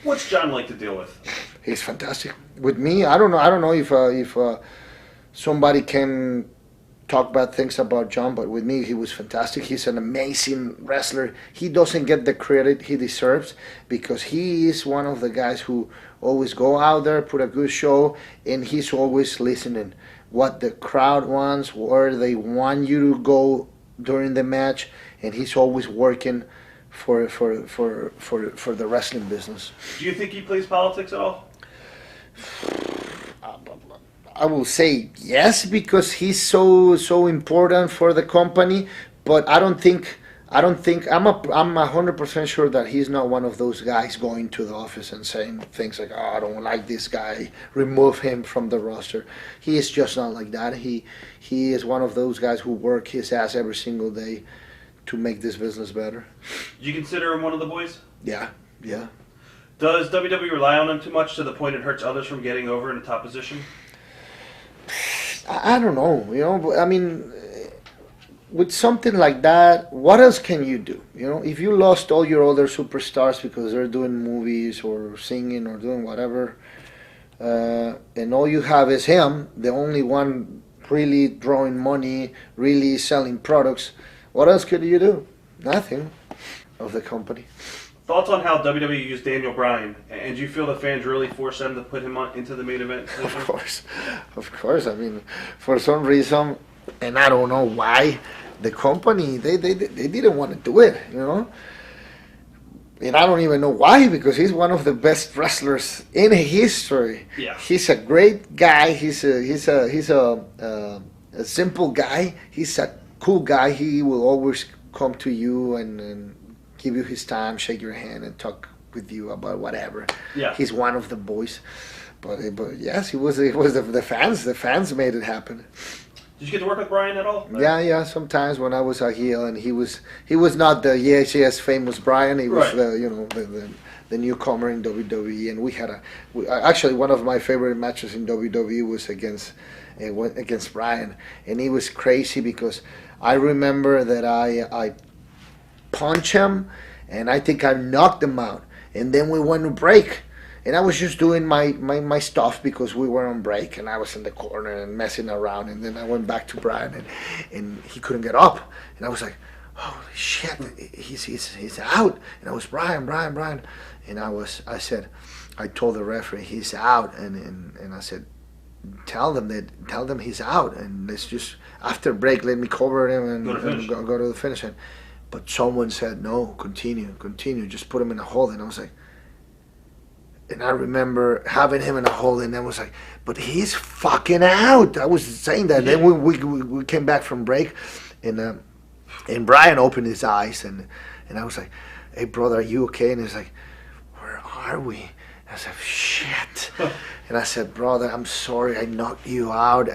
What's John like to deal with? He's fantastic. With me, I don't know. I don't know if somebody can talk bad things about John, but with me, he was fantastic. He's an amazing wrestler. He doesn't get the credit he deserves because he is one of the guys who always go out there, put a good show, and he's always listening what the crowd wants, where they want you to go during the match, and he's always working for the wrestling business. Do you think he plays politics at all? I will say yes because he's so important for the company, but I'm 100% sure that he's not one of those guys going to the office and saying things like, "Oh, I don't like this guy, remove him from the roster." He is just not like that. He is one of those guys who work his ass every single day to make this business better. Do you consider him one of the boys? Yeah. Does WWE rely on him too much to the point it hurts others from getting over in a top position? I don't know, I mean, with something like that, what else can you do? If you lost all your other superstars because they're doing movies or singing or doing whatever, and all you have is him, the only one really drawing money, really selling products, what else could you do? Nothing of the company. Thoughts on how WWE used Daniel Bryan, and do you feel the fans really forced them to put him into the main event position? Of course. I mean, for some reason, and I don't know why, the company they didn't want to do it, And I don't even know why, because he's one of the best wrestlers in history. Yeah. He's a great guy. He's a simple guy. He's a cool guy. He will always come to you and give you his time, shake your hand, and talk with you about whatever. Yeah. He's one of the boys. But yes, he was the fans. The fans made it happen. Did you get to work with Bryan at all? Yeah. Sometimes when I was a heel, and he was not the yes famous Bryan. He was right. the newcomer in WWE, and we had actually one of my favorite matches in WWE was against Bryan, and he was crazy because I remember that I punched him, and I think I knocked him out, and then we went to break. And I was just doing my stuff because we were on break, and I was in the corner and messing around. And then I went back to Bryan, and he couldn't get up. And I was like, "Holy shit, he's out!" And I was Bryan. And I told the referee he's out, and I said, tell them he's out, and let's just after break let me cover him and go to the finish line. But someone said no, continue, just put him in a hold, and I was like. And I remember having him in a hole, and I was like, but he's fucking out. I was saying that. Yeah. Then we came back from break, and Bryan opened his eyes, and I was like, hey, brother, are you okay? And he's like, where are we? And I said, shit. And I said, brother, I'm sorry I knocked you out,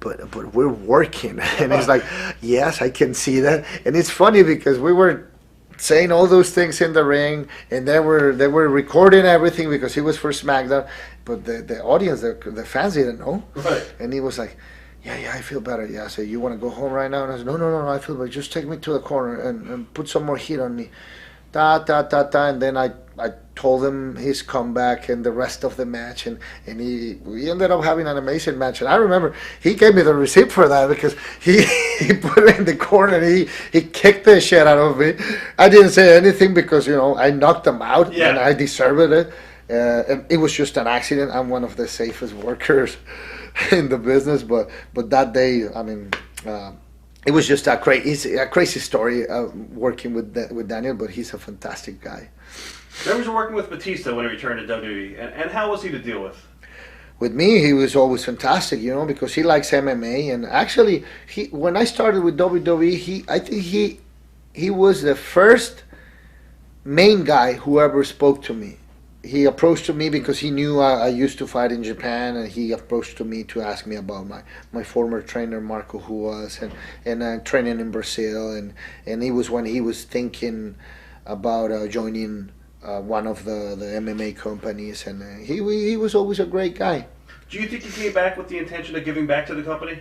but we're working. And he's like, yes, I can see that. And it's funny because we were saying all those things in the ring, and they were recording everything because he was for SmackDown, but the audience, the fans didn't know. Right. And he was like, yeah, I feel better. Yeah, I said, you want to go home right now? And I said, no, I feel better. Just take me to the corner and put some more heat on me. And then I told him his comeback and the rest of the match, and we ended up having an amazing match. And I remember he gave me the receipt for that because he put me in the corner and he kicked the shit out of me. I didn't say anything because I knocked him out, yeah. And I deserved it. And it was just an accident. I'm one of the safest workers in the business, but that day, I mean. It was just a crazy story working with Daniel, but he's a fantastic guy. Members were working with Batista when he returned to WWE, and how was he to deal with? With me, he was always fantastic, because he likes MMA, and actually, when I started with WWE, I think he was the first main guy who ever spoke to me. He approached to me because he knew I used to fight in Japan, and he approached to me to ask me about my former trainer Marco Ruas and training in Brazil, and it was when he was thinking about joining one of the MMA companies, and he was always a great guy. Do you think he came back with the intention of giving back to the company?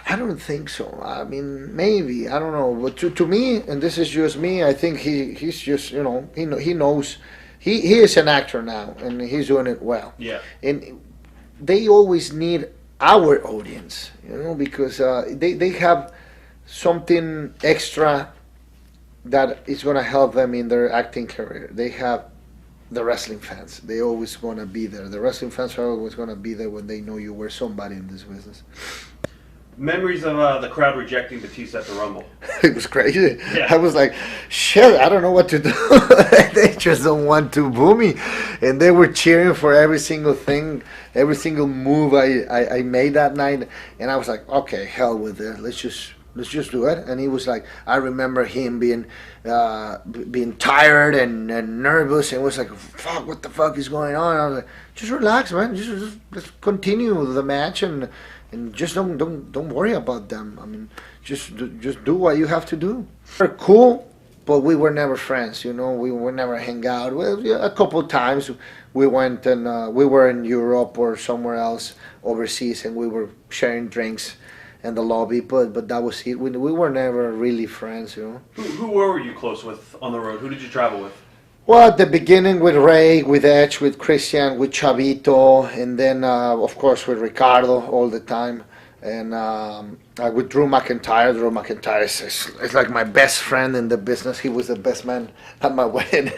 I I don't think so. I mean, maybe I don't know. But to me, and this is just me, I think he's just he knows he is an actor now, and he's doing it well. Yeah. And they always need our audience, because they have something extra that is going to help them in their acting career. They have the wrestling fans. They always going to be there. The wrestling fans are always going to be there when they know you were somebody in this business. Memories of the crowd rejecting Batista at the Rumble. It was crazy. Yeah. I was like, shit, I don't know what to do. They just don't want to boo me. And they were cheering for every single thing, every single move I made that night. And I was like, okay, hell with it. Let's just do it. And he was like, I remember him being tired and nervous, and was like, fuck, what the fuck is going on? I was like, just relax, man. Just let's continue the match and just don't worry about them. I mean, just do what you have to do. We're cool, but we were never friends. We would never hang out. Well, yeah, a couple of times we went and we were in Europe or somewhere else overseas, and we were sharing drinks in the lobby. But that was it. We were never really friends. Who were you close with on the road? Who did you travel with? Well, at the beginning with Ray, with Edge, with Christian, with Chavito, and then of course with Ricardo all the time, and with Drew McIntyre. Drew McIntyre is like my best friend in the business. He was the best man at my wedding,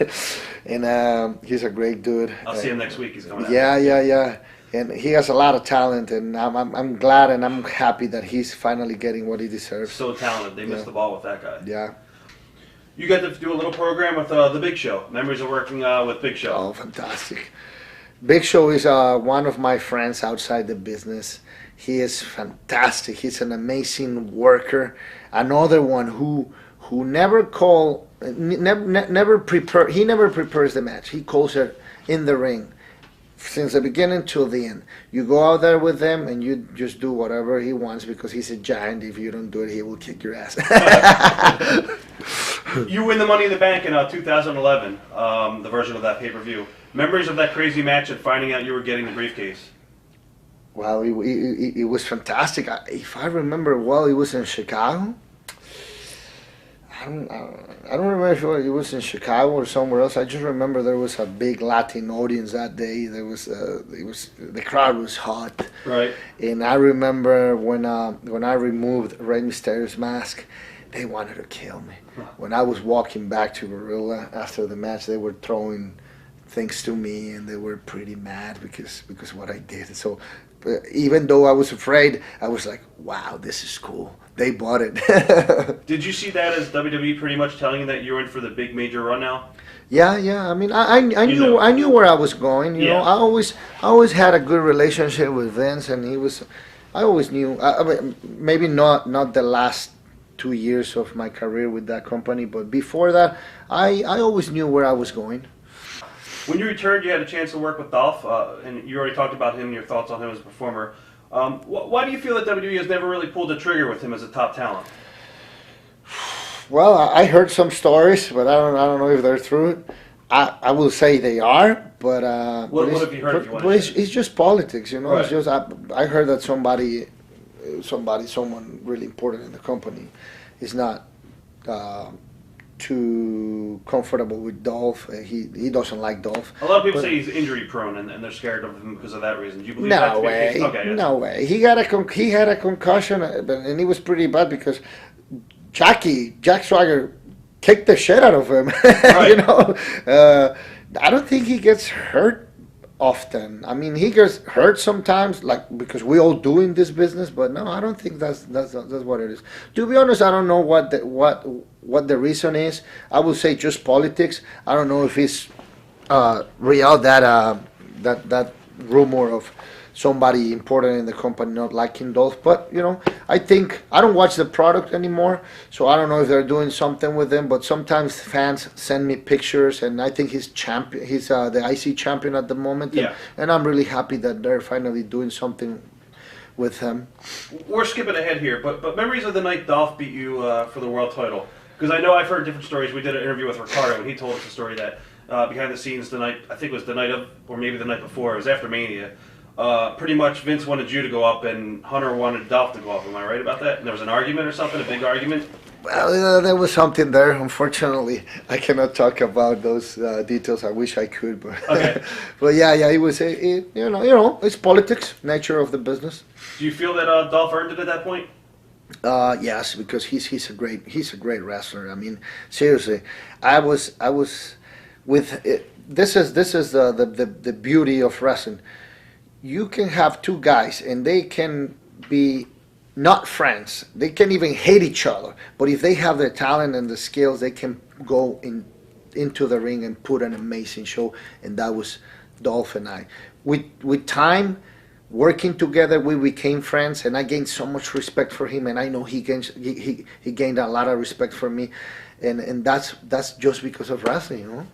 and he's a great dude. I'll see him next week. He's coming out. Yeah. And he has a lot of talent, and I'm glad and I'm happy that he's finally getting what he deserves. So talented. They missed the ball with that guy. Yeah. You got to do a little program with the Big Show. Memories of working with Big Show. Oh, fantastic. Big Show is one of my friends outside the business. He is fantastic. He's an amazing worker. Another one who never prepare. He never prepares the match. He calls it in the ring, since the beginning till the end. You go out there with him and you just do whatever he wants, because he's a giant. If you don't do it, he will kick your ass. You win the Money in the Bank in 2011, the version of that pay-per-view. Memories of that crazy match and finding out you were getting the briefcase. Well, it was fantastic. If I remember well, it was in Chicago. I don't remember if it was in Chicago or somewhere else. I just remember there was a big Latin audience that day. The crowd was hot. Right. And I remember when I removed Rey Mysterio's mask, they wanted to kill me. When I was walking back to Gorilla after the match, they were throwing things to me, and they were pretty mad because what I did. So even though I was afraid, I was like, wow, this is cool. They bought it. Did you see that as WWE pretty much telling you that you're in for the big major run now? Yeah. I mean, I knew where I was going. You know, I always had a good relationship with Vince, and I always knew. I mean, maybe not the last 2 years of my career with that company, but before that, I always knew where I was going. When you returned, you had a chance to work with Dolph, and you already talked about him and your thoughts on him as a performer. Why do you feel that WWE has never really pulled the trigger with him as a top talent? Well, I heard some stories, but I don't know if they're true. I will say they are, but what have you heard? It's just politics, you know. Right. It's just I heard that someone really important in the company is not too comfortable with Dolph. He doesn't like Dolph. A lot of people say he's injury prone, and they're scared of him because of that reason. Do you believe No way. Okay, no way. He had a concussion, and it was pretty bad because Jack Swagger kicked the shit out of him. Right. You know, I don't think he gets hurt often. I mean, he gets hurt sometimes, like because we all do in this business. But no, I don't think that's what it is. To be honest, I don't know what the reason is. I would say just politics. I don't know if it's real that rumor of somebody important in the company not liking Dolph. But you know, I think I don't watch the product anymore, so I don't know if they're doing something with him. But sometimes fans send me pictures, and I think he's champion. He's the IC champion at the moment. Yeah. And I'm really happy that they're finally doing something with him. We're skipping ahead here, but memories of the night Dolph beat you for the world title. Because I know I've heard different stories. We did an interview with Ricardo, and he told us a story that behind the scenes the night, I think it was the night of, or maybe the night before, it was after Mania. pretty much Vince wanted you to go up and Hunter wanted Dolph to go up. Am I right about that? And there was an argument or something, a big argument? Well, there was something there. Unfortunately, I cannot talk about those details. I wish I could, but Okay. but yeah, it was it's politics, nature of the business. Do you feel that Dolph earned it at that point? Yes, because he's a great wrestler. I mean, seriously, I was with it. This is the beauty of wrestling. You can have two guys and they can be not friends. They can even hate each other. But if they have the talent and the skills, they can go into the ring and put an amazing show. And that was Dolph and I. With time, working together, we became friends, and I gained so much respect for him. And I know he gained a lot of respect for me. And that's just because of wrestling,